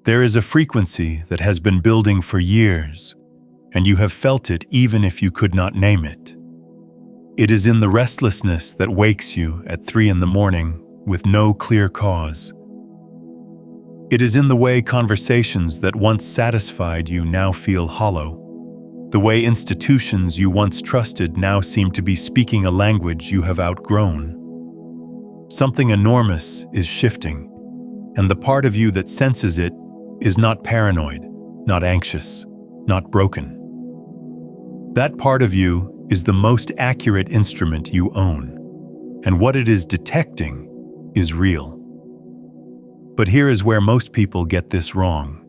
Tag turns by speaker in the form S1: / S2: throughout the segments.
S1: There is a frequency that has been building for years, and you have felt it even if you could not name it. It is in the restlessness that wakes you at 3 in the morning with no clear cause. It is in the way conversations that once satisfied you now feel hollow. The way institutions you once trusted now seem to be speaking a language you have outgrown. Something enormous is shifting, and the part of you that senses it is not paranoid, not anxious, not broken. That part of you is the most accurate instrument you own, and what it is detecting is real. But here is where most people get this wrong.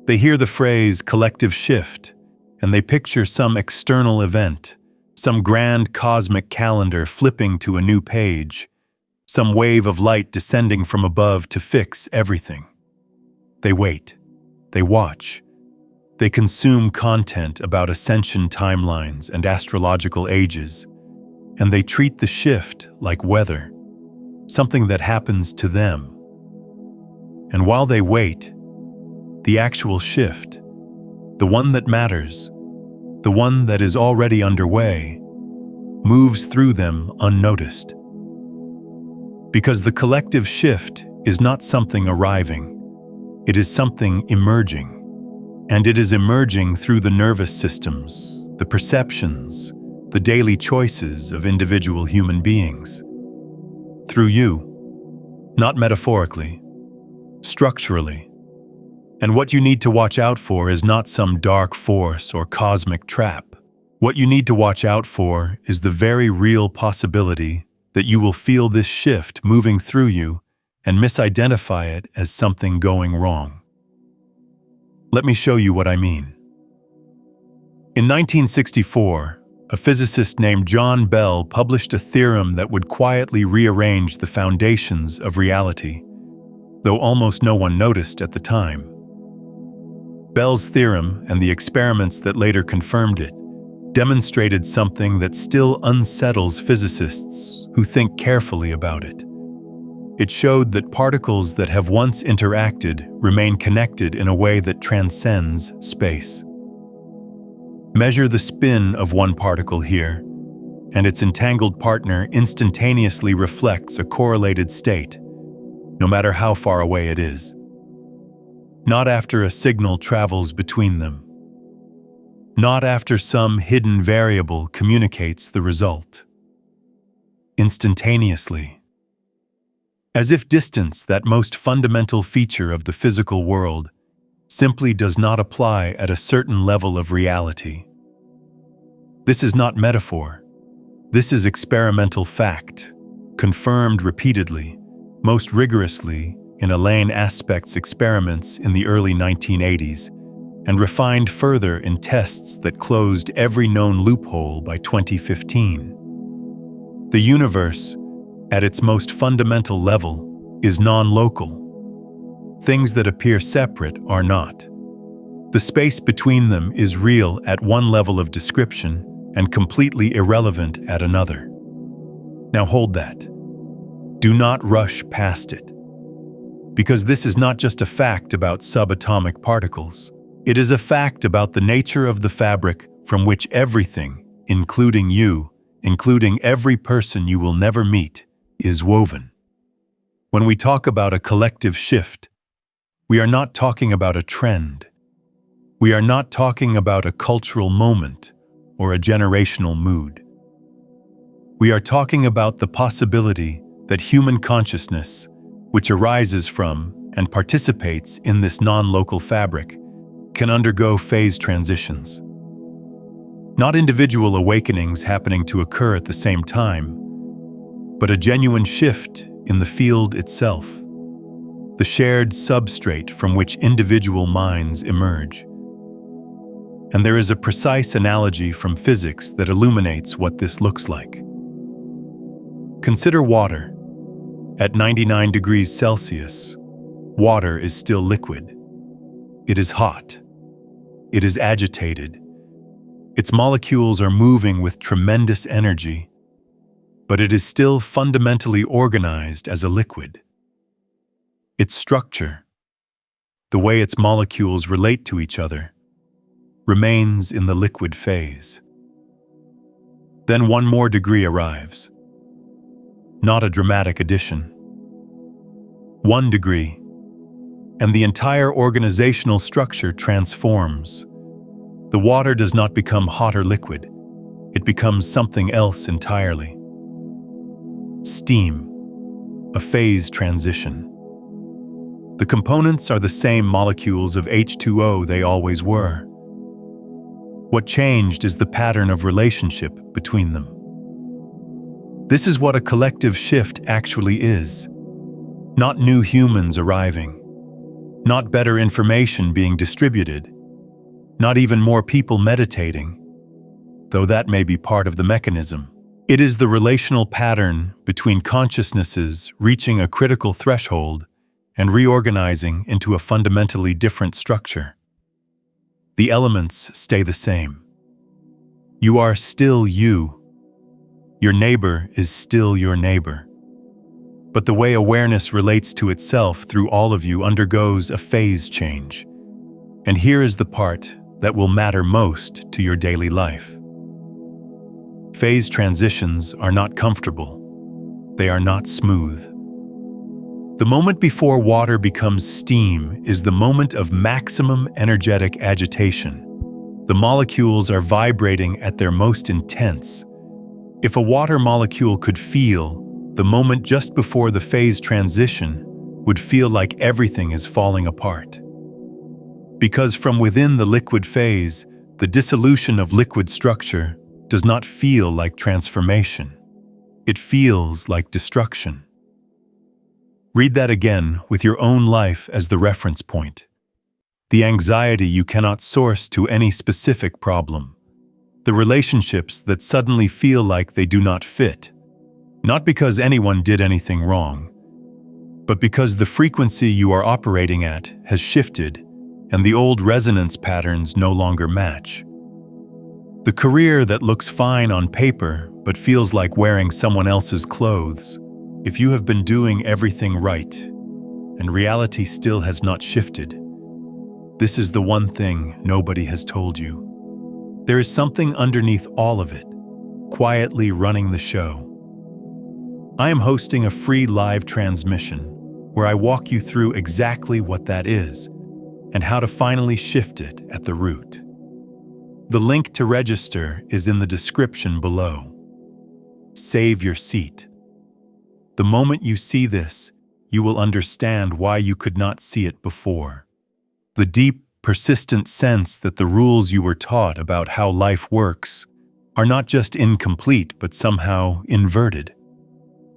S1: They hear the phrase collective shift, and they picture some external event, some grand cosmic calendar flipping to a new page, some wave of light descending from above to fix everything. They wait, they watch, they consume content about ascension timelines and astrological ages, and they treat the shift like weather, something that happens to them. And while they wait, the actual shift, the one that matters, the one that is already underway, moves through them unnoticed. Because the collective shift is not something arriving, it is something emerging. And it is emerging through the nervous systems, the perceptions, the daily choices of individual human beings. Through you, not metaphorically, structurally. And what you need to watch out for is not some dark force or cosmic trap. What you need to watch out for is the very real possibility that you will feel this shift moving through you and misidentify it as something going wrong. Let me show you what I mean. In 1964, a physicist named John Bell published a theorem that would quietly rearrange the foundations of reality, though almost no one noticed at the time. Bell's theorem and the experiments that later confirmed it demonstrated something that still unsettles physicists who think carefully about it. It showed that particles that have once interacted remain connected in a way that transcends space. Measure the spin of one particle here, and its entangled partner instantaneously reflects a correlated state, no matter how far away it is. Not after a signal travels between them. Not after some hidden variable communicates the result. Instantaneously. As if distance, that most fundamental feature of the physical world, simply does not apply at a certain level of reality. This is not metaphor. This is experimental fact, confirmed repeatedly, most rigorously in Alain Aspect's experiments in the early 1980s, and refined further in tests that closed every known loophole by 2015. The universe, at its most fundamental level, is non-local. Things that appear separate are not. The space between them is real at one level of description and completely irrelevant at another. Now hold that. Do not rush past it. Because this is not just a fact about subatomic particles. It is a fact about the nature of the fabric from which everything, including you, including every person you will never meet, is woven. When we talk about a collective shift, we are not talking about a trend. We are not talking about a cultural moment or a generational mood. We are talking about the possibility that human consciousness, which arises from and participates in this non-local fabric, can undergo phase transitions. Not individual awakenings happening to occur at the same time, but a genuine shift in the field itself, the shared substrate from which individual minds emerge. And there is a precise analogy from physics that illuminates what this looks like. Consider water. At 99 degrees Celsius, water is still liquid. It is hot. It is agitated. Its molecules are moving with tremendous energy, but it is still fundamentally organized as a liquid. Its structure, the way its molecules relate to each other, remains in the liquid phase. Then one more degree arrives. Not a dramatic addition. 1 degree, and the entire organizational structure transforms. The water does not become hot or liquid. It becomes something else entirely. Steam, a phase transition. The components are the same molecules of H2O they always were. What changed is the pattern of relationship between them. This is what a collective shift actually is. Not new humans arriving. Not better information being distributed. Not even more people meditating, though that may be part of the mechanism. It is the relational pattern between consciousnesses reaching a critical threshold and reorganizing into a fundamentally different structure. The elements stay the same. You are still you. Your neighbor is still your neighbor. But the way awareness relates to itself through all of you undergoes a phase change. And here is the part that will matter most to your daily life. Phase transitions are not comfortable. They are not smooth. The moment before water becomes steam is the moment of maximum energetic agitation. The molecules are vibrating at their most intense. If a water molecule could feel, the moment just before the phase transition would feel like everything is falling apart. Because from within the liquid phase, the dissolution of liquid structure does not feel like transformation. It feels like destruction. Read that again with your own life as the reference point. The anxiety you cannot source to any specific problem. The relationships that suddenly feel like they do not fit. Not because anyone did anything wrong, but because the frequency you are operating at has shifted and the old resonance patterns no longer match. The career that looks fine on paper but feels like wearing someone else's clothes. If you have been doing everything right and reality still has not shifted, this is the one thing nobody has told you. There is something underneath all of it, quietly running the show. I am hosting a free live transmission where I walk you through exactly what that is and how to finally shift it at the root. The link to register is in the description below. Save your seat. The moment you see this, you will understand why you could not see it before. The deep, persistent sense that the rules you were taught about how life works are not just incomplete but somehow inverted.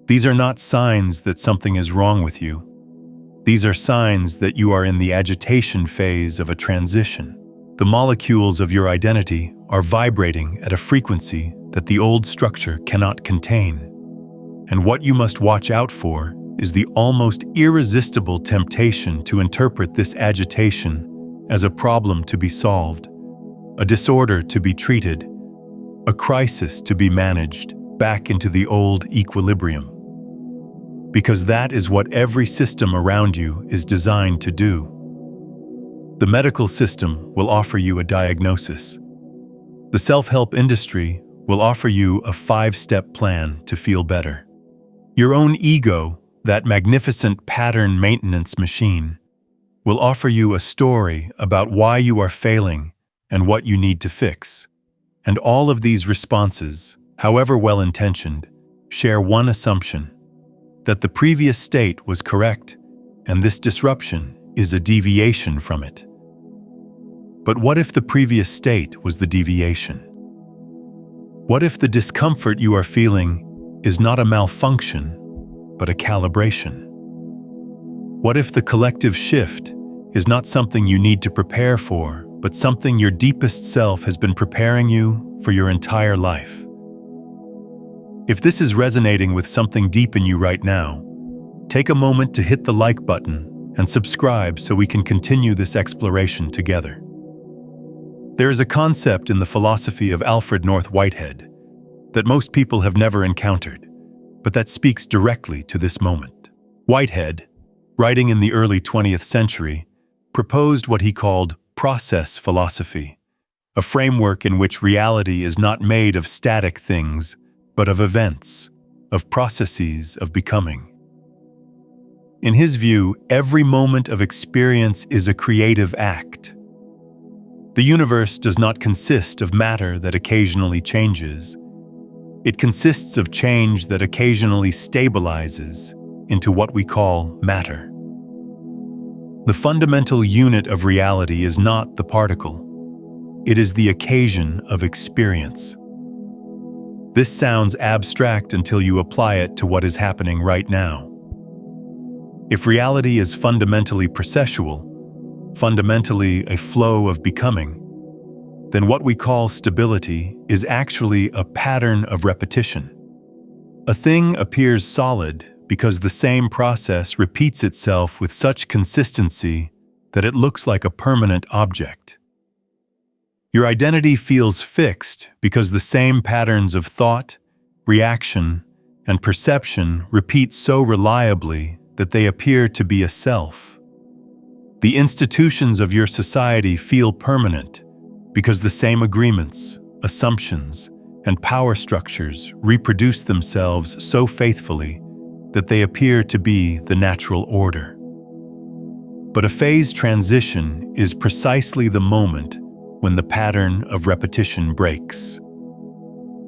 S1: These are not signs that something is wrong with you. These are signs that you are in the agitation phase of a transition. The molecules of your identity are vibrating at a frequency that the old structure cannot contain. And what you must watch out for is the almost irresistible temptation to interpret this agitation as a problem to be solved, a disorder to be treated, a crisis to be managed back into the old equilibrium. Because that is what every system around you is designed to do. The medical system will offer you a diagnosis. The self-help industry will offer you a 5-step plan to feel better. Your own ego, that magnificent pattern maintenance machine, will offer you a story about why you are failing and what you need to fix. And all of these responses, however well-intentioned, share one assumption: that the previous state was correct, and this disruption is a deviation from it. But what if the previous state was the deviation? What if the discomfort you are feeling is not a malfunction, but a calibration? What if the collective shift is not something you need to prepare for, but something your deepest self has been preparing you for your entire life? If this is resonating with something deep in you right now, take a moment to hit the like button and subscribe so we can continue this exploration together. There is a concept in the philosophy of Alfred North Whitehead that most people have never encountered, but that speaks directly to this moment. Whitehead, writing in the early 20th century, proposed what he called process philosophy, a framework in which reality is not made of static things, but of events, of processes of becoming. In his view, every moment of experience is a creative act. The universe does not consist of matter that occasionally changes. It consists of change that occasionally stabilizes into what we call matter. The fundamental unit of reality is not the particle. It is the occasion of experience. This sounds abstract until you apply it to what is happening right now. If reality is fundamentally processual, fundamentally a flow of becoming, then what we call stability is actually a pattern of repetition. A thing appears solid because the same process repeats itself with such consistency that it looks like a permanent object. Your identity feels fixed because the same patterns of thought, reaction, and perception repeat so reliably that they appear to be a self. The institutions of your society feel permanent because the same agreements, assumptions, and power structures reproduce themselves so faithfully that they appear to be the natural order. But a phase transition is precisely the moment when the pattern of repetition breaks.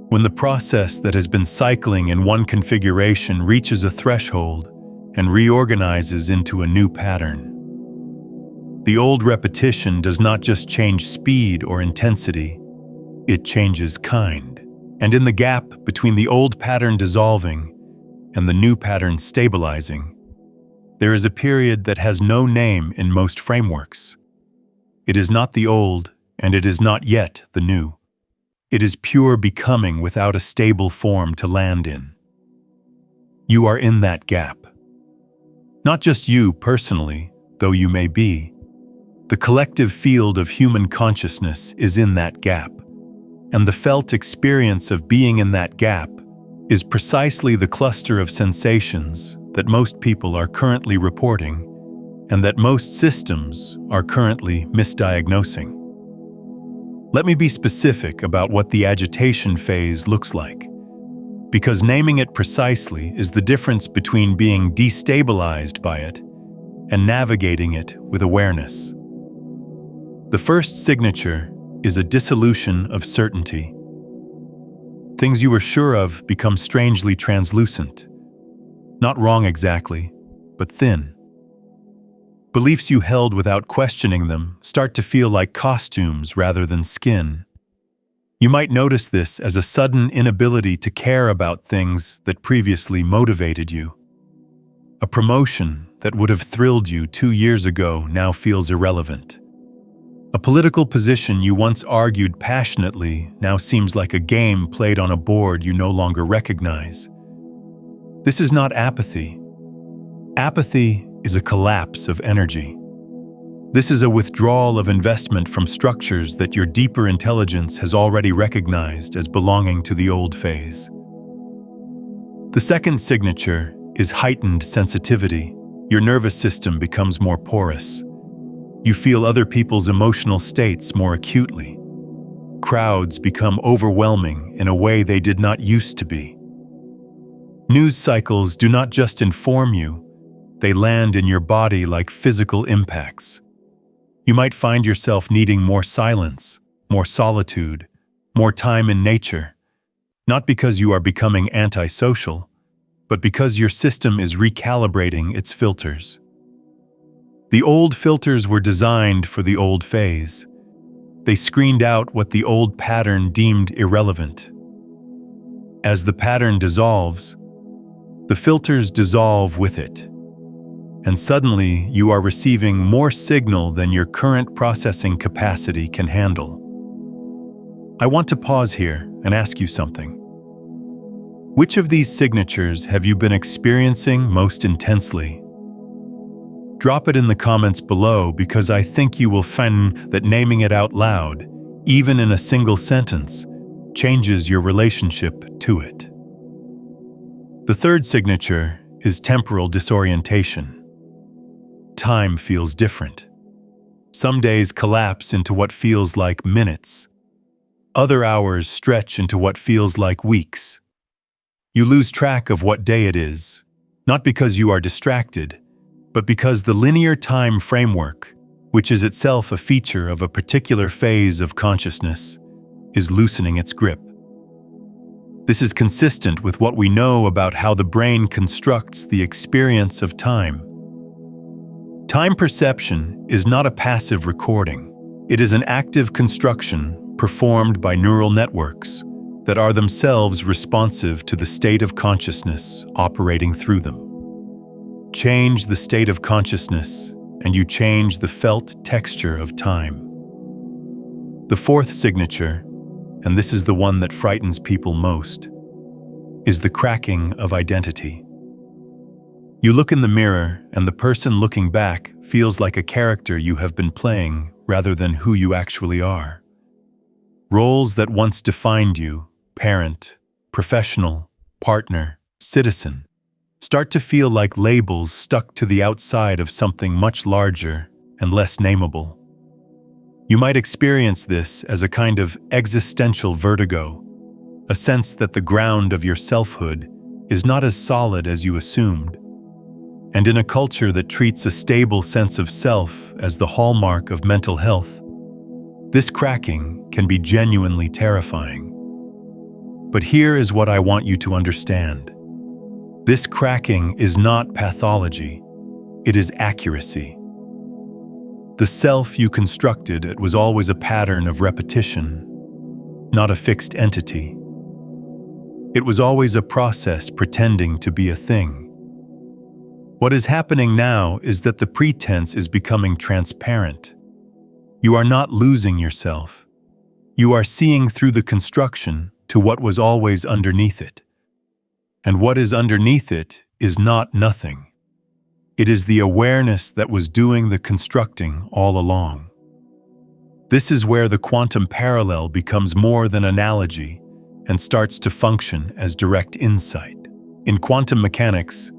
S1: When the process that has been cycling in one configuration reaches a threshold and reorganizes into a new pattern. The old repetition does not just change speed or intensity, it changes kind. And in the gap between the old pattern dissolving and the new pattern stabilizing, there is a period that has no name in most frameworks. It is not the old, and it is not yet the new. It is pure becoming without a stable form to land in. You are in that gap. Not just you personally, though you may be. The collective field of human consciousness is in that gap, and the felt experience of being in that gap is precisely the cluster of sensations that most people are currently reporting and that most systems are currently misdiagnosing. Let me be specific about what the agitation phase looks like, because naming it precisely is the difference between being destabilized by it and navigating it with awareness. The first signature is a dissolution of certainty. Things you were sure of become strangely translucent. Not wrong exactly, but thin. Beliefs you held without questioning them start to feel like costumes rather than skin. You might notice this as a sudden inability to care about things that previously motivated you. A promotion that would have thrilled you 2 years ago now feels irrelevant. A political position you once argued passionately now seems like a game played on a board you no longer recognize. This is not apathy. Apathy is a collapse of energy. This is a withdrawal of investment from structures that your deeper intelligence has already recognized as belonging to the old phase. The second signature is heightened sensitivity. Your nervous system becomes more porous. You feel other people's emotional states more acutely. Crowds become overwhelming in a way they did not used to be. News cycles do not just inform you, they land in your body like physical impacts. You might find yourself needing more silence, more solitude, more time in nature, not because you are becoming antisocial, but because your system is recalibrating its filters. The old filters were designed for the old phase. They screened out what the old pattern deemed irrelevant. As the pattern dissolves, the filters dissolve with it. And suddenly you are receiving more signal than your current processing capacity can handle. I want to pause here and ask you something. Which of these signatures have you been experiencing most intensely? Drop it in the comments below because I think you will find that naming it out loud, even in a single sentence, changes your relationship to it. The third signature is temporal disorientation. Time feels different. Some days collapse into what feels like minutes. Other hours stretch into what feels like weeks. You lose track of what day it is, not because you are distracted, but because the linear time framework, which is itself a feature of a particular phase of consciousness, is loosening its grip. This is consistent with what we know about how the brain constructs the experience of time. Time perception is not a passive recording. It is an active construction performed by neural networks that are themselves responsive to the state of consciousness operating through them. Change the state of consciousness, and you change the felt texture of time. The fourth signature, and this is the one that frightens people most, is the cracking of identity. You look in the mirror, and the person looking back feels like a character you have been playing rather than who you actually are. Roles that once defined you, parent, professional, partner, citizen, start to feel like labels stuck to the outside of something much larger and less nameable. You might experience this as a kind of existential vertigo, a sense that the ground of your selfhood is not as solid as you assumed. And in a culture that treats a stable sense of self as the hallmark of mental health, this cracking can be genuinely terrifying. But here is what I want you to understand. This cracking is not pathology, it is accuracy. The self you constructed, it was always a pattern of repetition, not a fixed entity. It was always a process pretending to be a thing. What is happening now is that the pretense is becoming transparent. You are not losing yourself. You are seeing through the construction to what was always underneath it. And what is underneath it is not nothing. It is the awareness that was doing the constructing all along. This is where the quantum parallel becomes more than analogy and starts to function as direct insight. In quantum mechanics,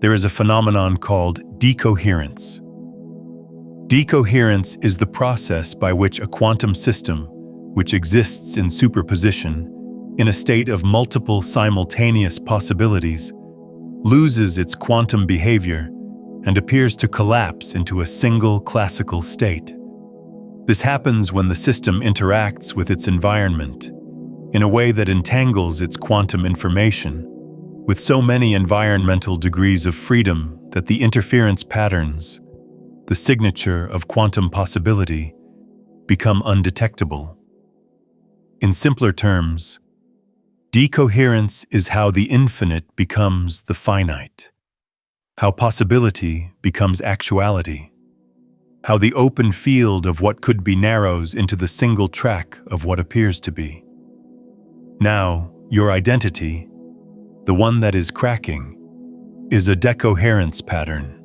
S1: there is a phenomenon called decoherence. Decoherence is the process by which a quantum system, which exists in superposition, in a state of multiple simultaneous possibilities, loses its quantum behavior and appears to collapse into a single classical state. This happens when the system interacts with its environment in a way that entangles its quantum information with so many environmental degrees of freedom that the interference patterns, the signature of quantum possibility, become undetectable. In simpler terms, decoherence is how the infinite becomes the finite, how possibility becomes actuality, how the open field of what could be narrows into the single track of what appears to be. Now, your identity, the one that is cracking, is a decoherence pattern.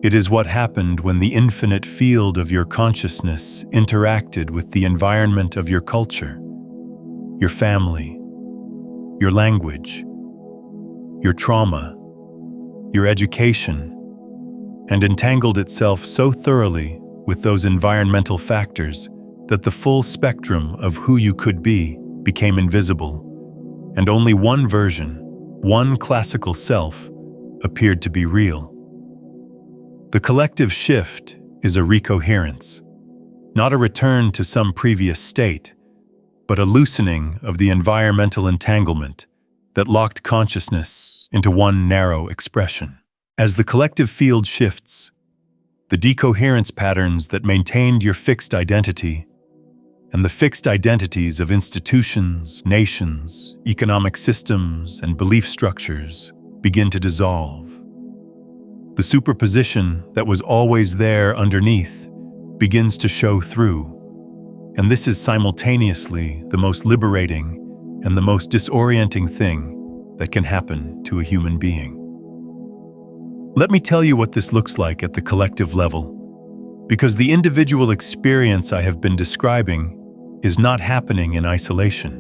S1: It is what happened when the infinite field of your consciousness interacted with the environment of your culture, your family, your language, your trauma, your education, and entangled itself so thoroughly with those environmental factors that the full spectrum of who you could be became invisible, and only one version, one classical self, appeared to be real. The collective shift is a recoherence, not a return to some previous state, but a loosening of the environmental entanglement that locked consciousness into one narrow expression. As the collective field shifts, the decoherence patterns that maintained your fixed identity and the fixed identities of institutions, nations, economic systems, and belief structures begin to dissolve. The superposition that was always there underneath begins to show through, and this is simultaneously the most liberating and the most disorienting thing that can happen to a human being. Let me tell you what this looks like at the collective level, because the individual experience I have been describing is not happening in isolation.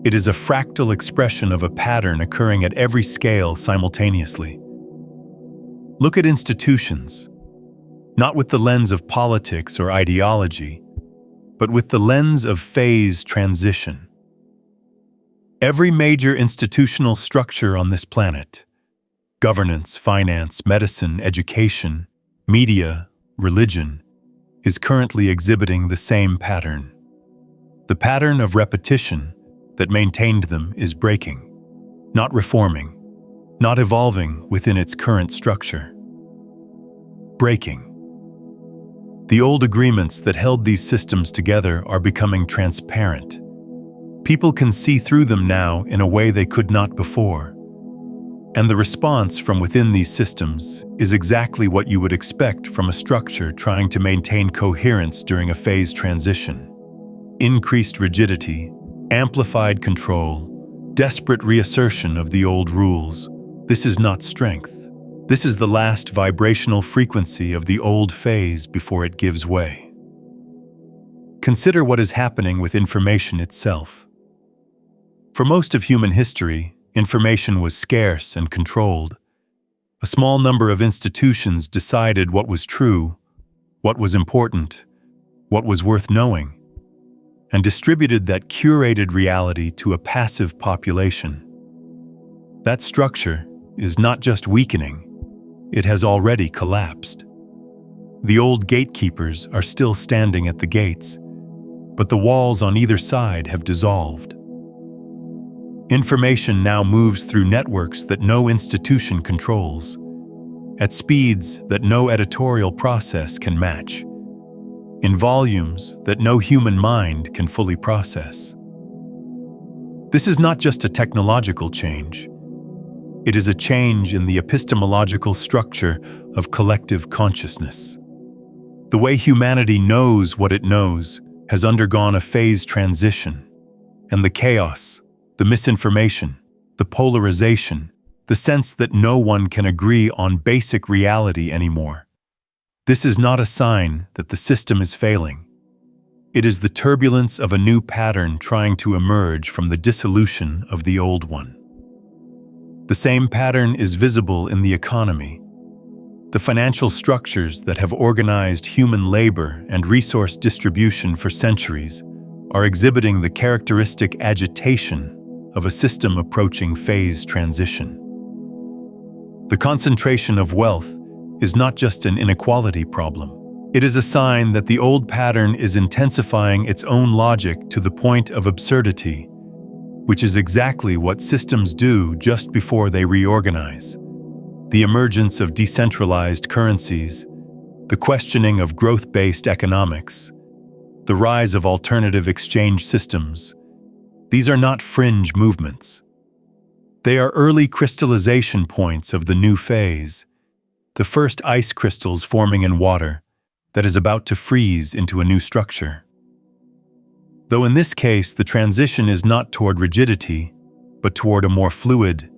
S1: It is a fractal expression of a pattern occurring at every scale simultaneously. Look at institutions. not with the lens of politics or ideology, but with the lens of phase transition. Every major institutional structure on this planet, governance, finance, medicine, education, media, religion, is currently exhibiting the same pattern. The pattern of repetition that maintained them is breaking, not reforming, not evolving within its current structure. Breaking. The old agreements that held these systems together are becoming transparent. People can see through them now in a way they could not before. And the response from within these systems is exactly what you would expect from a structure trying to maintain coherence during a phase transition. Increased rigidity, amplified control, desperate reassertion of the old rules. This is not strength. This is the last vibrational frequency of the old phase before it gives way. Consider what is happening with information itself. For most of human history, information was scarce and controlled. A small number of institutions decided what was true, what was important, what was worth knowing, and distributed that curated reality to a passive population. That structure is not just weakening, it has already collapsed. The old gatekeepers are still standing at the gates, but the walls on either side have dissolved. Information now moves through networks that no institution controls, at speeds that no editorial process can match, in volumes that no human mind can fully process. This is not just a technological change. It is a change in the epistemological structure of collective consciousness. The way humanity knows what it knows has undergone a phase transition, and the chaos, the misinformation, the polarization, the sense that no one can agree on basic reality anymore. This is not a sign that the system is failing. It is the turbulence of a new pattern trying to emerge from the dissolution of the old one. The same pattern is visible in the economy. The financial structures that have organized human labor and resource distribution for centuries are exhibiting the characteristic agitation of a system approaching phase transition. The concentration of wealth is not just an inequality problem. It is a sign that the old pattern is intensifying its own logic to the point of absurdity, which is exactly what systems do just before they reorganize. The emergence of decentralized currencies, the questioning of growth-based economics, the rise of alternative exchange systems. These are not fringe movements. They are early crystallization points of the new phase, the first ice crystals forming in water that is about to freeze into a new structure. Though in this case, the transition is not toward rigidity, but toward a more fluid,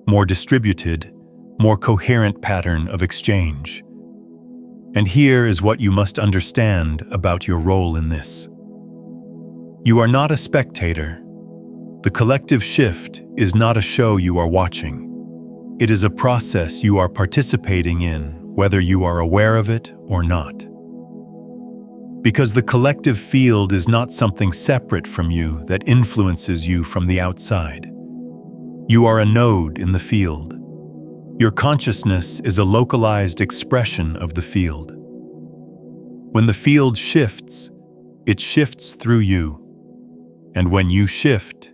S1: more distributed, more coherent pattern of exchange. And here is what you must understand about your role in this. You are not a spectator. The collective shift is not a show you are watching. It is a process you are participating in, whether you are aware of it or not. Because the collective field is not something separate from you that influences you from the outside. You are a node in the field. Your consciousness is a localized expression of the field. When the field shifts, it shifts through you. And when you shift,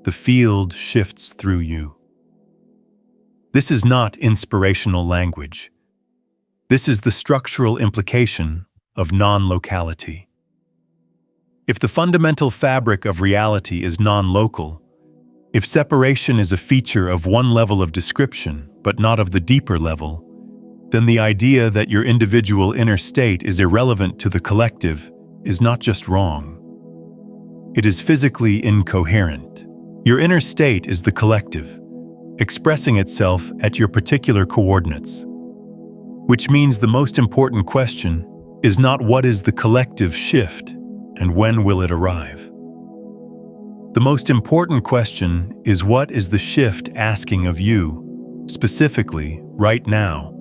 S1: the field shifts through you. This is not inspirational language. This is the structural implication of non-locality. If the fundamental fabric of reality is non-local, if separation is a feature of one level of description but not of the deeper level, then the idea that your individual inner state is irrelevant to the collective is not just wrong. It is physically incoherent. Your inner state is the collective, expressing itself at your particular coordinates, which means the most important question is not what is the collective shift and when will it arrive. The most important question is what is the shift asking of you, specifically, right now,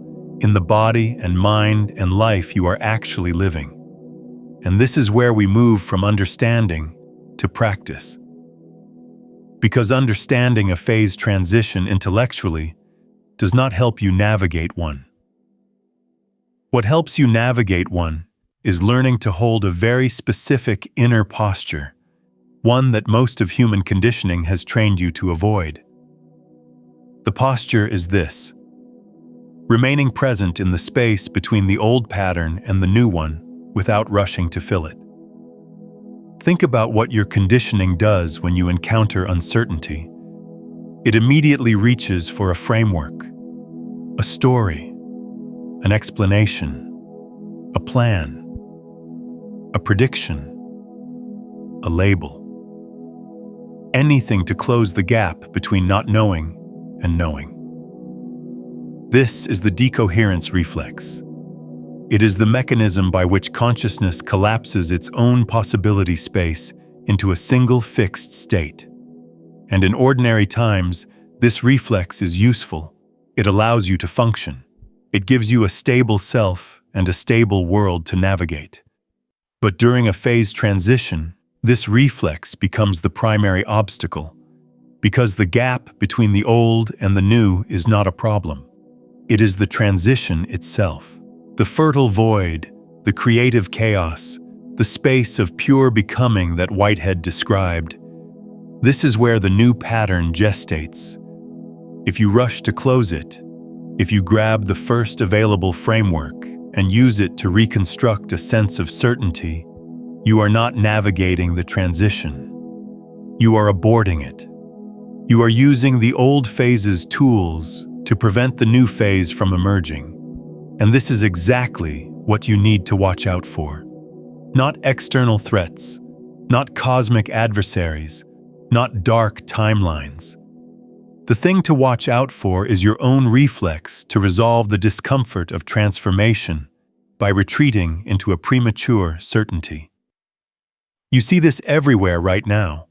S1: in the body and mind and life you are actually living. And this is where we move from understanding to practice. Because understanding a phase transition intellectually does not help you navigate one. What helps you navigate one is learning to hold a very specific inner posture, one that most of human conditioning has trained you to avoid. The posture is this: remaining present in the space between the old pattern and the new one without rushing to fill it. Think about what your conditioning does when you encounter uncertainty. It immediately reaches for a framework, a story, an explanation, a plan, a prediction, a label. Anything to close the gap between not knowing and knowing. This is the decoherence reflex. It is the mechanism by which consciousness collapses its own possibility space into a single fixed state. And in ordinary times, this reflex is useful. It allows you to function. It gives you a stable self and a stable world to navigate. But during a phase transition, this reflex becomes the primary obstacle, because the gap between the old and the new is not a problem. It is the transition itself. The fertile void, the creative chaos, the space of pure becoming that Whitehead described. This is where the new pattern gestates. If you rush to close it, if you grab the first available framework and use it to reconstruct a sense of certainty, you are not navigating the transition. You are aborting it. You are using the old phase's tools to prevent the new phase from emerging. And this is exactly what you need to watch out for. Not external threats, not cosmic adversaries, not dark timelines. The thing to watch out for is your own reflex to resolve the discomfort of transformation by retreating into a premature certainty. You see this everywhere right now.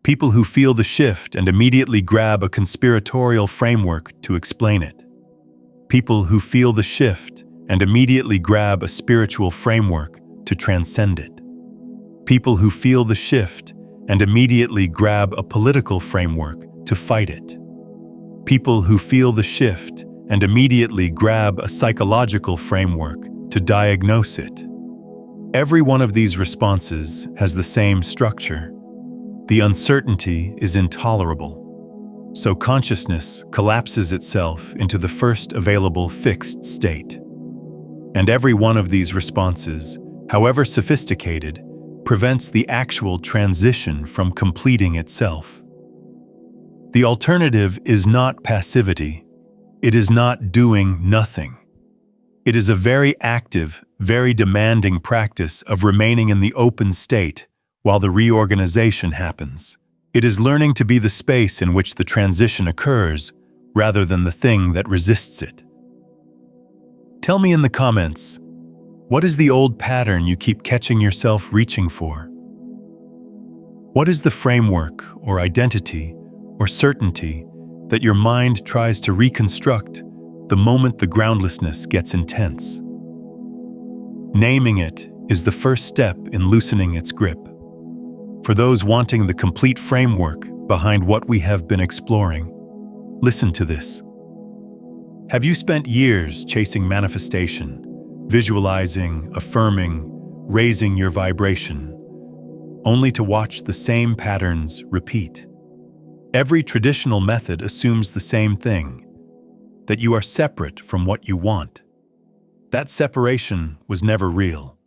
S1: People who feel the shift and immediately grab a conspiratorial framework to explain it. People who feel the shift and immediately grab a spiritual framework to transcend it. People who feel the shift and immediately grab a political framework to fight it. People who feel the shift and immediately grab a psychological framework to diagnose it. Every one of these responses has the same structure. The uncertainty is intolerable. So consciousness collapses itself into the first available fixed state. And every one of these responses, however sophisticated, prevents the actual transition from completing itself. The alternative is not passivity. It is not doing nothing. It is a very active, very demanding practice of remaining in the open state while the reorganization happens. It is learning to be the space in which the transition occurs, rather than the thing that resists it. Tell me in the comments, what is the old pattern you keep catching yourself reaching for? What is the framework or identity or certainty that your mind tries to reconstruct the moment the groundlessness gets intense? Naming it is the first step in loosening its grip. For those wanting the complete framework behind what we have been exploring, listen to this. Have you spent years chasing manifestation, visualizing, affirming, raising your vibration, only to watch the same patterns repeat? Every traditional method assumes the same thing, that you are separate from what you want. That separation was never real.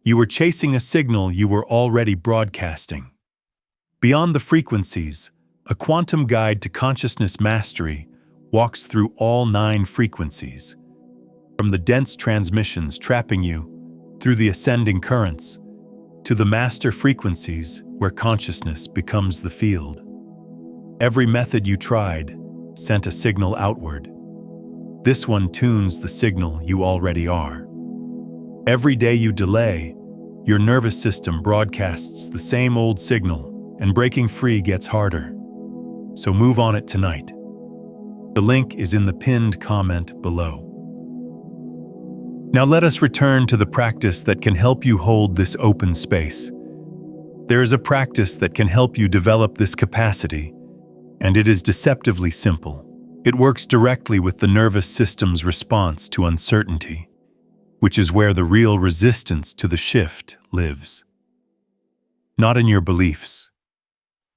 S1: You were chasing a signal you were already broadcasting. Beyond the frequencies, a quantum guide to consciousness mastery walks through all 9 frequencies, from the dense transmissions trapping you, through the ascending currents, to the master frequencies where consciousness becomes the field. Every method you tried sent a signal outward. This one tunes the signal you already are. Every day you delay, your nervous system broadcasts the same old signal, and breaking free gets harder. So move on it tonight. The link is in the pinned comment below. Now let us return to the practice that can help you hold this open space. There is a practice that can help you develop this capacity, and it is deceptively simple. It works directly with the nervous system's response to uncertainty, which is where the real resistance to the shift lives. Not in your beliefs,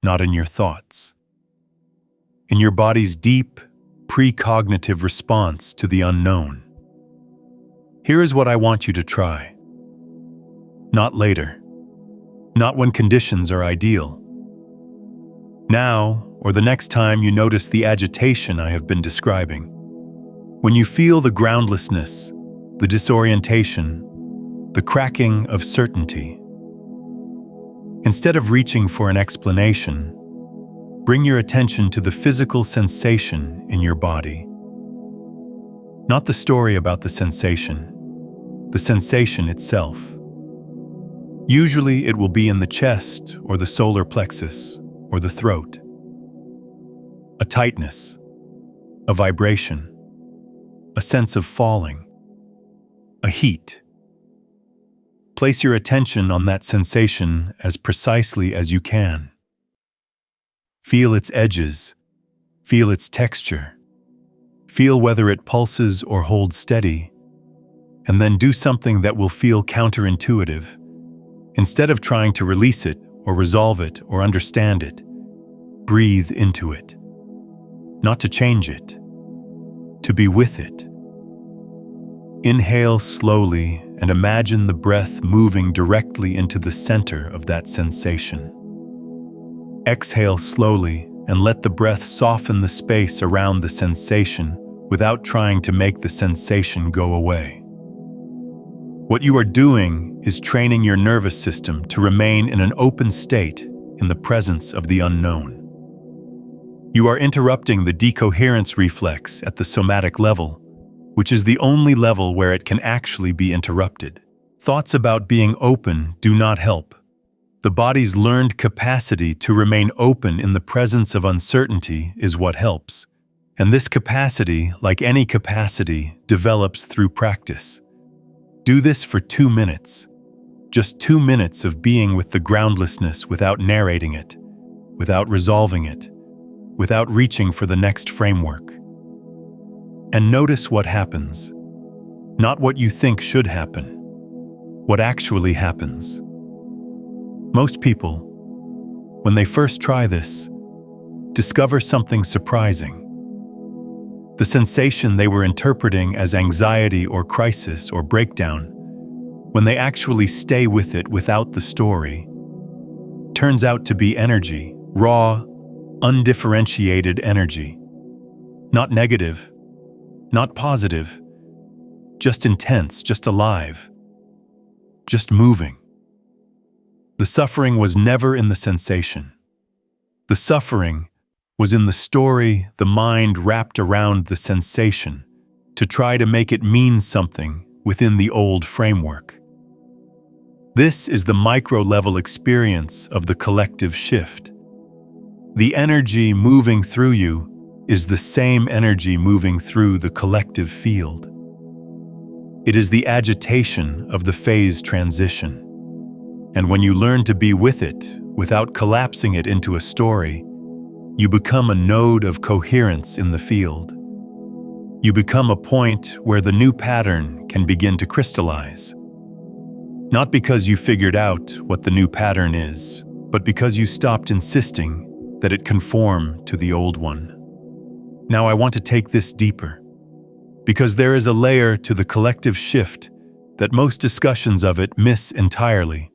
S1: not in your thoughts. In your body's deep, precognitive response to the unknown. Here is what I want you to try. Not later. Not when conditions are ideal. Now, or the next time you notice the agitation I have been describing. When you feel the groundlessness, the disorientation, the cracking of certainty. Instead of reaching for an explanation, bring your attention to the physical sensation in your body. Not the story about the sensation itself. Usually it will be in the chest or the solar plexus or the throat. A tightness, a vibration, a sense of falling, a heat. Place your attention on that sensation as precisely as you can. Feel its edges, feel its texture, feel whether it pulses or holds steady, and then do something that will feel counterintuitive. Instead of trying to release it or resolve it or understand it, breathe into it. Not to change it, to be with it. Inhale slowly and imagine the breath moving directly into the center of that sensation. Exhale slowly and let the breath soften the space around the sensation without trying to make the sensation go away. What you are doing is training your nervous system to remain in an open state in the presence of the unknown. You are interrupting the decoherence reflex at the somatic level, which is the only level where it can actually be interrupted. Thoughts about being open do not help. The body's learned capacity to remain open in the presence of uncertainty is what helps. And this capacity, like any capacity, develops through practice. Do this for 2 minutes. Just 2 minutes of being with the groundlessness without narrating it, without resolving it, without reaching for the next framework. And notice what happens. Not what you think should happen. What actually happens. Most people, when they first try this, discover something surprising. The sensation they were interpreting as anxiety or crisis or breakdown, when they actually stay with it without the story, turns out to be energy, raw, undifferentiated energy. Not negative, not positive, just intense, just alive, just moving. The suffering was never in the sensation. The suffering was in the story the mind wrapped around the sensation to try to make it mean something within the old framework. This is the micro-level experience of the collective shift. The energy moving through you is the same energy moving through the collective field. It is the agitation of the phase transition. And when you learn to be with it without collapsing it into a story, you become a node of coherence in the field. You become a point where the new pattern can begin to crystallize. Not because you figured out what the new pattern is, but because you stopped insisting that it conform to the old one. Now I want to take this deeper, because there is a layer to the collective shift that most discussions of it miss entirely,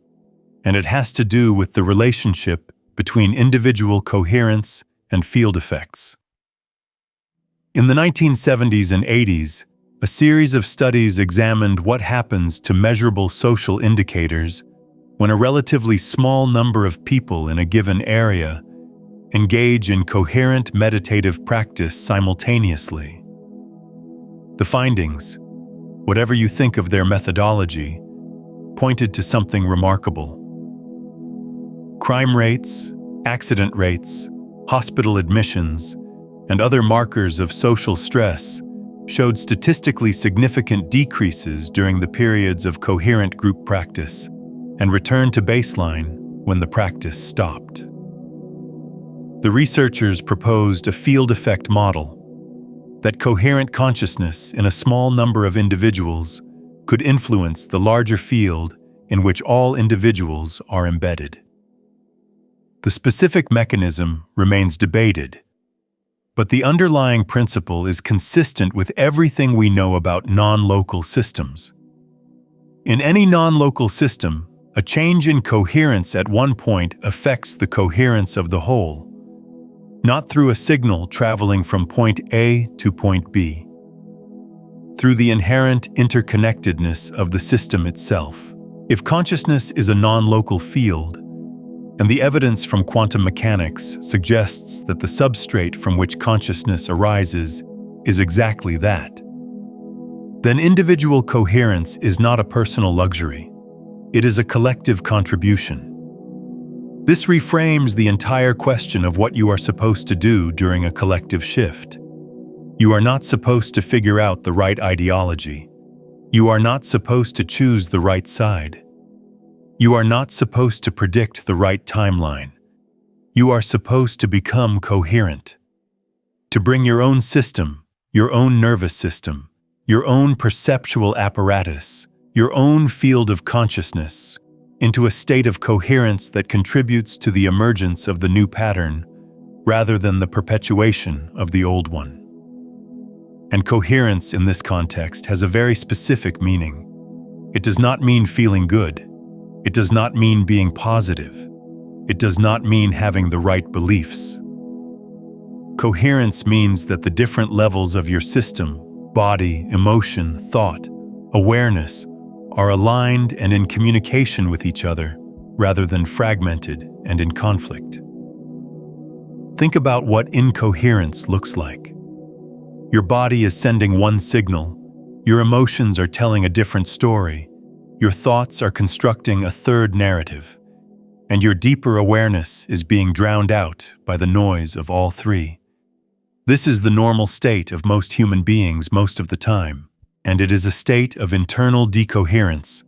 S1: and it has to do with the relationship between individual coherence and field effects. In the 1970s and 80s, a series of studies examined what happens to measurable social indicators when a relatively small number of people in a given area engage in coherent meditative practice simultaneously. The findings, whatever you think of their methodology, pointed to something remarkable. Crime rates, accident rates, hospital admissions, and other markers of social stress showed statistically significant decreases during the periods of coherent group practice and returned to baseline when the practice stopped. The researchers proposed a field effect model that coherent consciousness in a small number of individuals could influence the larger field in which all individuals are embedded. The specific mechanism remains debated, but the underlying principle is consistent with everything we know about non-local systems. In any non-local system, a change in coherence at one point affects the coherence of the whole, not through a signal traveling from point A to point B, through the inherent interconnectedness of the system itself. If consciousness is a non-local field, and the evidence from quantum mechanics suggests that the substrate from which consciousness arises is exactly that, then individual coherence is not a personal luxury. It is a collective contribution. This reframes the entire question of what you are supposed to do during a collective shift. You are not supposed to figure out the right ideology. You are not supposed to choose the right side. You are not supposed to predict the right timeline. You are supposed to become coherent, to bring your own system, your own nervous system, your own perceptual apparatus, your own field of consciousness, into a state of coherence that contributes to the emergence of the new pattern rather than the perpetuation of the old one. And coherence in this context has a very specific meaning. It does not mean feeling good. It does not mean being positive. It does not mean having the right beliefs. Coherence means that the different levels of your system, body, emotion, thought, awareness, are aligned and in communication with each other rather than fragmented and in conflict. Think about what incoherence looks like. Your body is sending one signal, your emotions are telling a different story, your thoughts are constructing a third narrative, and your deeper awareness is being drowned out by the noise of all three. This is the normal state of most human beings most of the time, and it is a state of internal decoherence,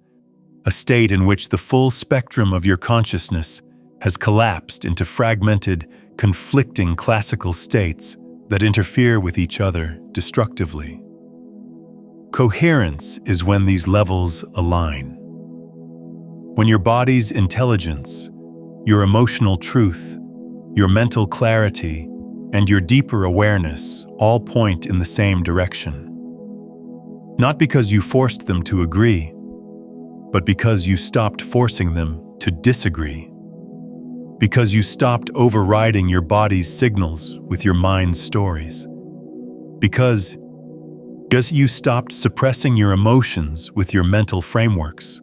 S1: a state in which the full spectrum of your consciousness has collapsed into fragmented, conflicting classical states that interfere with each other destructively. Coherence is when these levels align. When your body's intelligence, your emotional truth, your mental clarity, and your deeper awareness all point in the same direction. Not because you forced them to agree, but because you stopped forcing them to disagree. Because you stopped overriding your body's signals with your mind's stories. Because you stopped suppressing your emotions with your mental frameworks.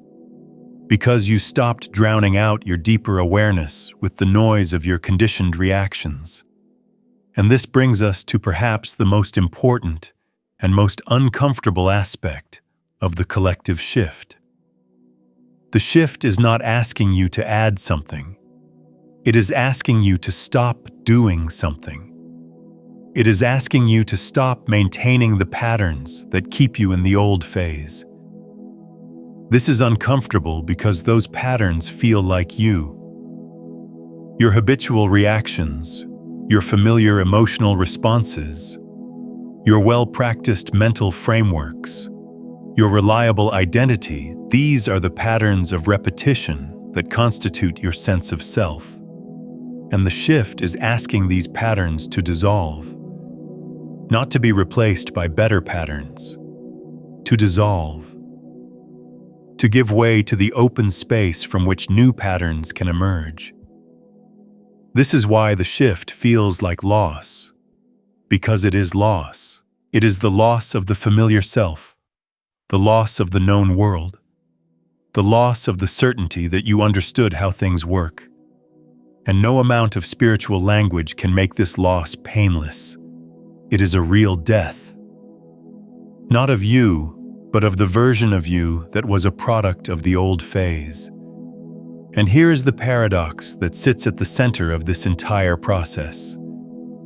S1: Because you stopped drowning out your deeper awareness with the noise of your conditioned reactions. And this brings us to perhaps the most important and most uncomfortable aspect of the collective shift. The shift is not asking you to add something. It is asking you to stop doing something. It is asking you to stop maintaining the patterns that keep you in the old phase. This is uncomfortable because those patterns feel like you. Your habitual reactions, your familiar emotional responses, your well-practiced mental frameworks, your reliable identity, these are the patterns of repetition that constitute your sense of self. And the shift is asking these patterns to dissolve, not to be replaced by better patterns, to dissolve, to give way to the open space from which new patterns can emerge. This is why the shift feels like loss, because it is loss. It is the loss of the familiar self, the loss of the known world, the loss of the certainty that you understood how things work. And no amount of spiritual language can make this loss painless. It is a real death. Not of you, but of the version of you that was a product of the old phase. And here is the paradox that sits at the center of this entire process.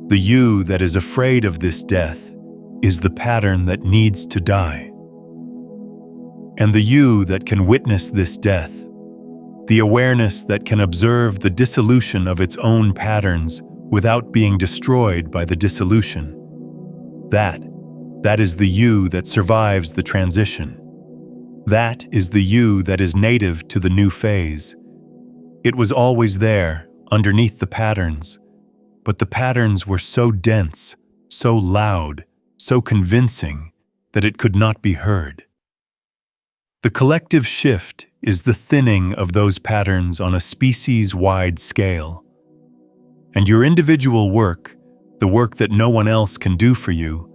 S1: The you that is afraid of this death is the pattern that needs to die. And the you that can witness this death, the awareness that can observe the dissolution of its own patterns without being destroyed by the dissolution, that is the you that survives the transition. That is the you that is native to the new phase. It was always there, underneath the patterns, but the patterns were so dense, so loud, so convincing that it could not be heard. The collective shift is the thinning of those patterns on a species-wide scale. And your individual work, the work that no one else can do for you,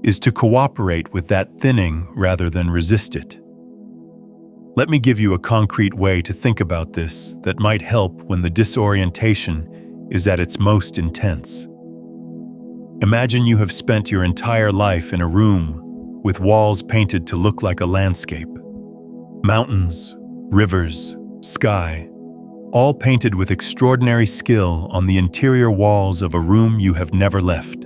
S1: is to cooperate with that thinning rather than resist it. Let me give you a concrete way to think about this that might help when the disorientation is at its most intense. Imagine you have spent your entire life in a room with walls painted to look like a landscape. Mountains, rivers, sky, all painted with extraordinary skill on the interior walls of a room you have never left.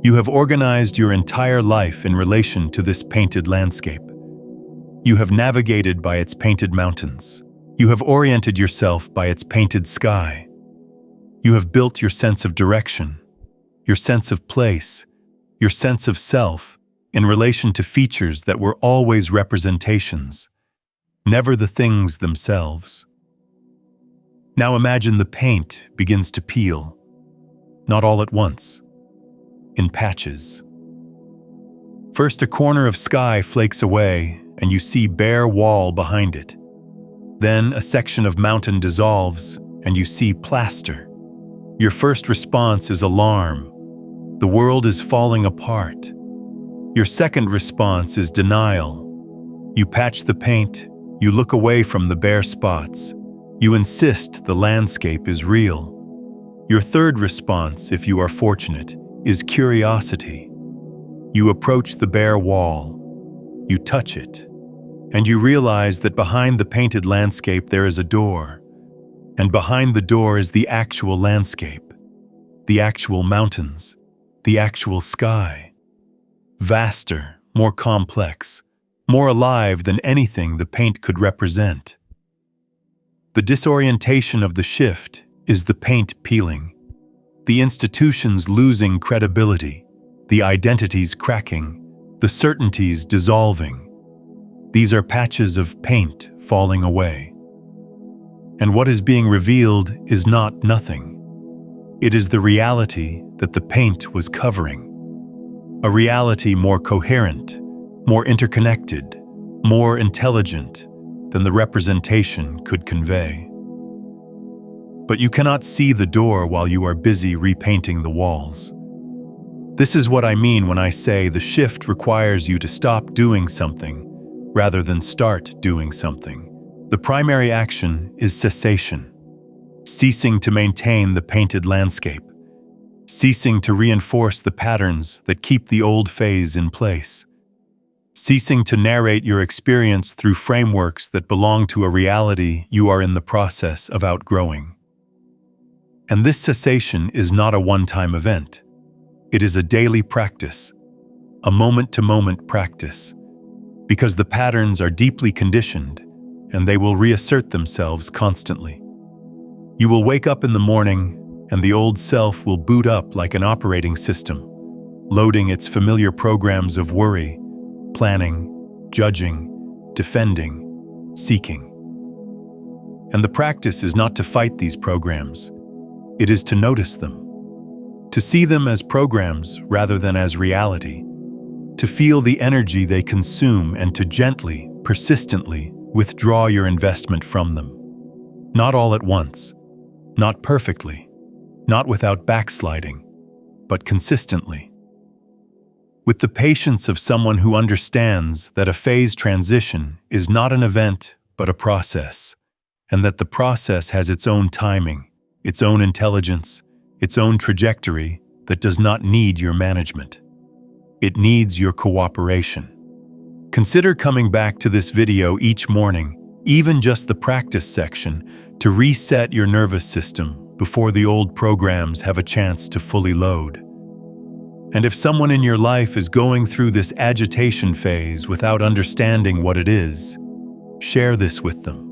S1: You have organized your entire life in relation to this painted landscape. You have navigated by its painted mountains. You have oriented yourself by its painted sky. You have built your sense of direction, your sense of place, your sense of self in relation to features that were always representations, never the things themselves. Now imagine the paint begins to peel, not all at once, in patches. First, a corner of sky flakes away, and you see bare wall behind it. Then a section of mountain dissolves, and you see plaster. Your first response is alarm. The world is falling apart. Your second response is denial. You patch the paint, you look away from the bare spots. You insist the landscape is real. Your third response, if you are fortunate, is curiosity. You approach the bare wall. You touch it. And you realize that behind the painted landscape there is a door. And behind the door is the actual landscape, the actual mountains, the actual sky. Vaster, more complex, more alive than anything the paint could represent. The disorientation of the shift is the paint peeling, the institutions losing credibility, the identities cracking, the certainties dissolving. These are patches of paint falling away. And what is being revealed is not nothing. It is the reality that the paint was covering. A reality more coherent, more interconnected, more intelligent than the representation could convey. But you cannot see the door while you are busy repainting the walls. This is what I mean when I say the shift requires you to stop doing something rather than start doing something. The primary action is cessation, ceasing to maintain the painted landscape, ceasing to reinforce the patterns that keep the old phase in place, ceasing to narrate your experience through frameworks that belong to a reality you are in the process of outgrowing. And this cessation is not a one-time event. It is a daily practice, a moment-to-moment practice, because the patterns are deeply conditioned and they will reassert themselves constantly. You will wake up in the morning and the old self will boot up like an operating system, loading its familiar programs of worry, planning, judging, defending, seeking. And the practice is not to fight these programs. It is to notice them, to see them as programs rather than as reality, to feel the energy they consume and to gently, persistently withdraw your investment from them. Not all at once, not perfectly, not without backsliding, but consistently. With the patience of someone who understands that a phase transition is not an event but a process, and that the process has its own timing, its own intelligence, its own trajectory that does not need your management. It needs your cooperation. Consider coming back to this video each morning, even just the practice section, to reset your nervous system before the old programs have a chance to fully load. And if someone in your life is going through this agitation phase without understanding what it is, share this with them.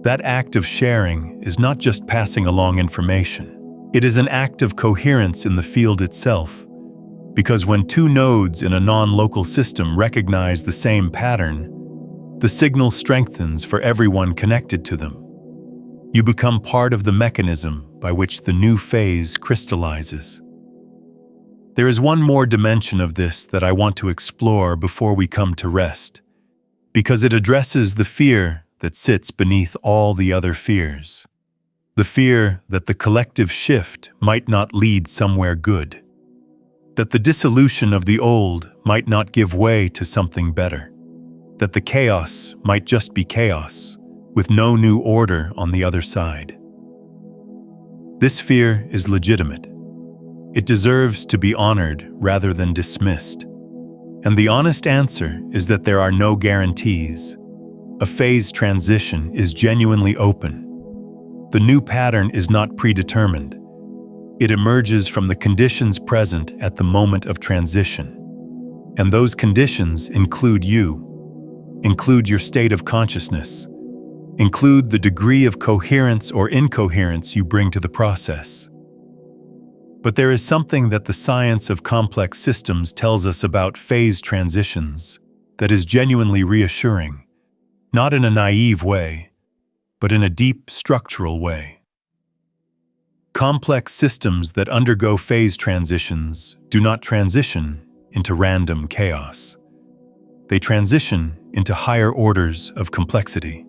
S1: That act of sharing is not just passing along information. It is an act of coherence in the field itself, because when two nodes in a non-local system recognize the same pattern, the signal strengthens for everyone connected to them. You become part of the mechanism by which the new phase crystallizes. There is one more dimension of this that I want to explore before we come to rest, because it addresses the fear that sits beneath all the other fears. The fear that the collective shift might not lead somewhere good, that the dissolution of the old might not give way to something better, that the chaos might just be chaos, with no new order on the other side. This fear is legitimate. It deserves to be honored rather than dismissed. And the honest answer is that there are no guarantees. A phase transition is genuinely open. The new pattern is not predetermined. It emerges from the conditions present at the moment of transition. And those conditions include you, include your state of consciousness, include the degree of coherence or incoherence you bring to the process. But there is something that the science of complex systems tells us about phase transitions that is genuinely reassuring, not in a naive way, but in a deep structural way. Complex systems that undergo phase transitions do not transition into random chaos. They transition into higher orders of complexity.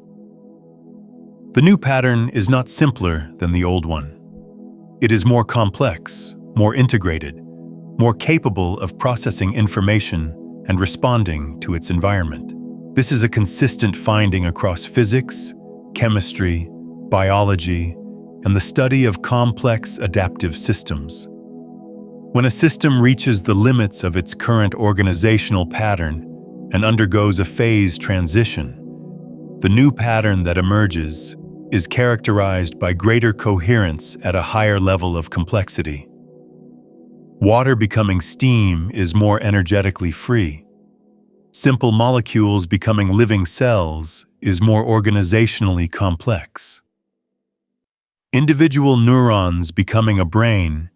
S1: The new pattern is not simpler than the old one. It is more complex, more integrated, more capable of processing information and responding to its environment. This is a consistent finding across physics, chemistry, biology, and the study of complex adaptive systems. When a system reaches the limits of its current organizational pattern and undergoes a phase transition, the new pattern that emerges is characterized by greater coherence at a higher level of complexity. Water becoming steam is more energetically free. Simple molecules becoming living cells is more organizationally complex. Individual neurons becoming a brain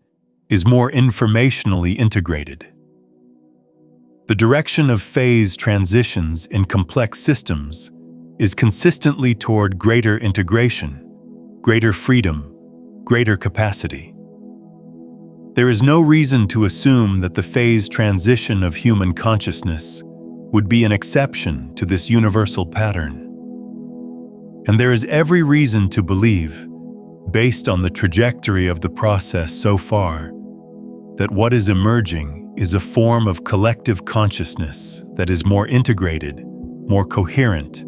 S1: is more informationally integrated. The direction of phase transitions in complex systems is consistently toward greater integration, greater freedom, greater capacity. There is no reason to assume that the phase transition of human consciousness would be an exception to this universal pattern. And there is every reason to believe, based on the trajectory of the process so far, that what is emerging is a form of collective consciousness that is more integrated, more coherent,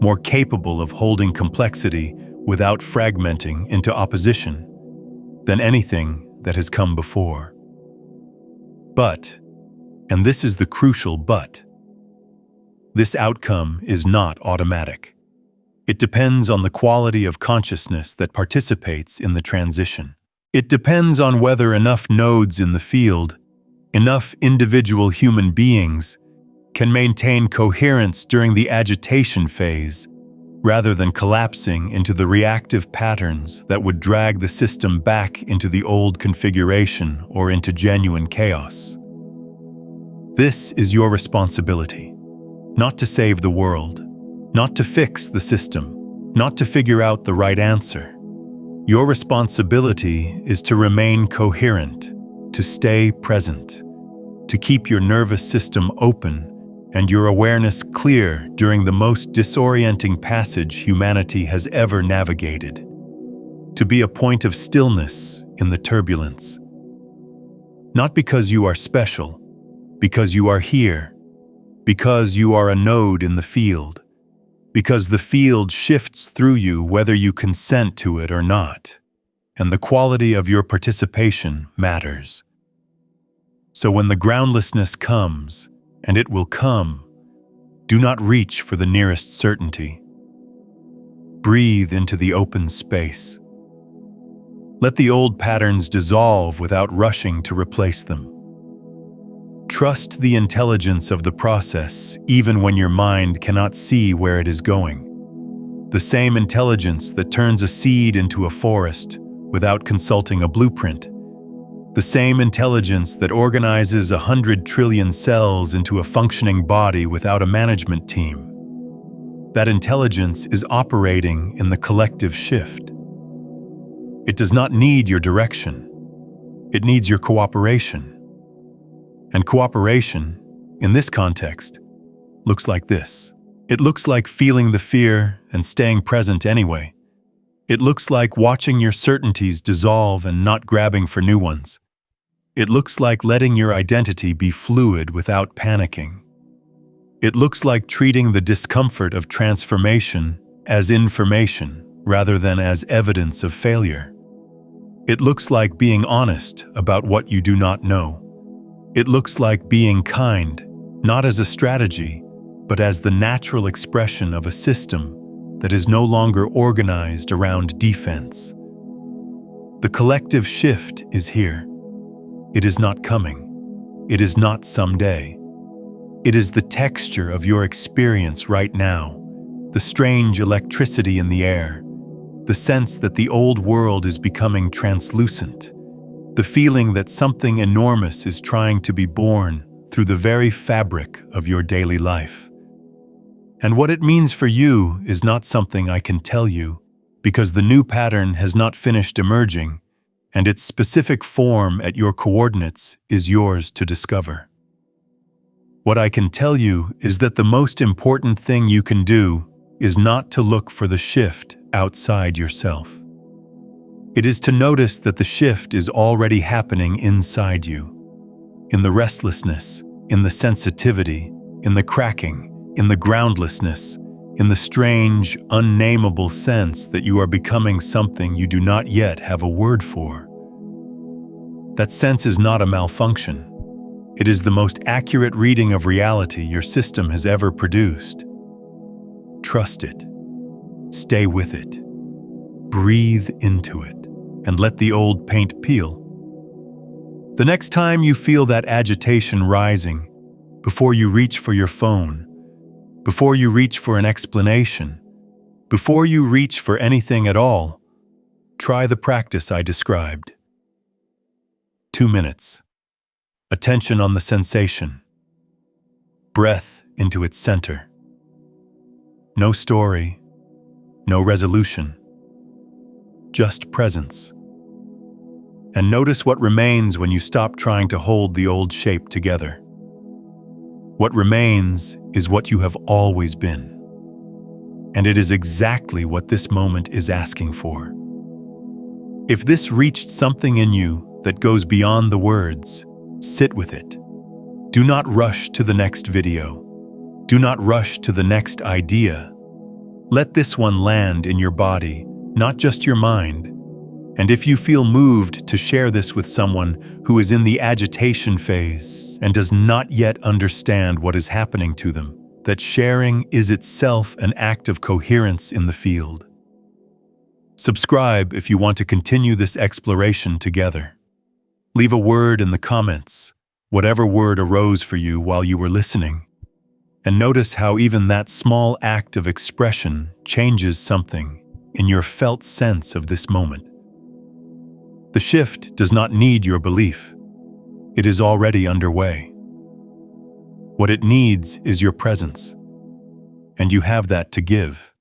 S1: more capable of holding complexity without fragmenting into opposition than anything that has come before. But, and this is the crucial but, this outcome is not automatic. It depends on the quality of consciousness that participates in the transition. It depends on whether enough nodes in the field, enough individual human beings, can maintain coherence during the agitation phase, rather than collapsing into the reactive patterns that would drag the system back into the old configuration or into genuine chaos. This is your responsibility. Not to save the world, not to fix the system, not to figure out the right answer. Your responsibility is to remain coherent, to stay present, to keep your nervous system open and your awareness clear during the most disorienting passage humanity has ever navigated. To be a point of stillness in the turbulence. Not because you are special, because you are here, because you are a node in the field, because the field shifts through you whether you consent to it or not, and the quality of your participation matters. So when the groundlessness comes, and it will come, do not reach for the nearest certainty. Breathe into the open space. Let the old patterns dissolve without rushing to replace them. Trust the intelligence of the process, even when your mind cannot see where it is going. The same intelligence that turns a seed into a forest without consulting a blueprint. The same intelligence that organizes 100 trillion cells into a functioning body without a management team. That intelligence is operating in the collective shift. It does not need your direction. It needs your cooperation. And cooperation, in this context, looks like this. It looks like feeling the fear and staying present anyway. It looks like watching your certainties dissolve and not grabbing for new ones. It looks like letting your identity be fluid without panicking. It looks like treating the discomfort of transformation as information rather than as evidence of failure. It looks like being honest about what you do not know. It looks like being kind, not as a strategy, but as the natural expression of a system that is no longer organized around defense. The collective shift is here. It is not coming. It is not someday. It is the texture of your experience right now, the strange electricity in the air, the sense that the old world is becoming translucent, the feeling that something enormous is trying to be born through the very fabric of your daily life. And what it means for you is not something I can tell you, because the new pattern has not finished emerging, and its specific form at your coordinates is yours to discover. What I can tell you is that the most important thing you can do is not to look for the shift outside yourself. It is to notice that the shift is already happening inside you, in the restlessness, in the sensitivity, in the cracking, in the groundlessness, in the strange, unnameable sense that you are becoming something you do not yet have a word for. That sense is not a malfunction. It is the most accurate reading of reality your system has ever produced. Trust it. Stay with it. Breathe into it, and let the old paint peel. The next time you feel that agitation rising, before you reach for your phone, before you reach for an explanation, before you reach for anything at all, try the practice I described. 2 minutes. Attention on the sensation. Breath into its center. No story, no resolution. Just presence. And notice what remains when you stop trying to hold the old shape together. What remains is what you have always been. And it is exactly what this moment is asking for. If this reached something in you that goes beyond the words, sit with it. Do not rush to the next video. Do not rush to the next idea. Let this one land in your body, not just your mind. And if you feel moved to share this with someone who is in the agitation phase and does not yet understand what is happening to them, that sharing is itself an act of coherence in the field. Subscribe if you want to continue this exploration together. Leave a word in the comments, whatever word arose for you while you were listening. And notice how even that small act of expression changes something in your felt sense of this moment. The shift does not need your belief. It is already underway. What it needs is your presence, and you have that to give.